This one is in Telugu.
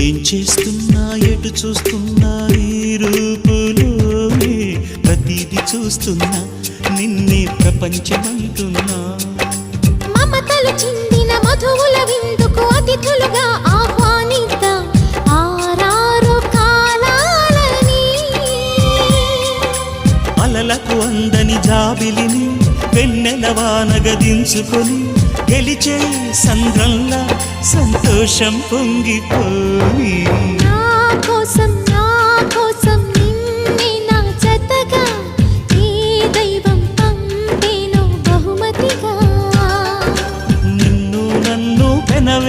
ఏం చేస్తున్నా ఎటు చూస్తున్నా నీ రూపులోనే ప్రతిదీ చూస్తున్నా నిన్నే ప్రపంచమంటున్నా మమతలు చిందిన మధువుల విందుకు అతిథులుగా ఆహ్వానిద్దాం ఆరారు కాలాలని అలలకు అందని జాబిలిని వెన్నెల వానగదించుకొని గెలిచే సంద్రంలా సంతోషం పొంగిపోయి నా కోసం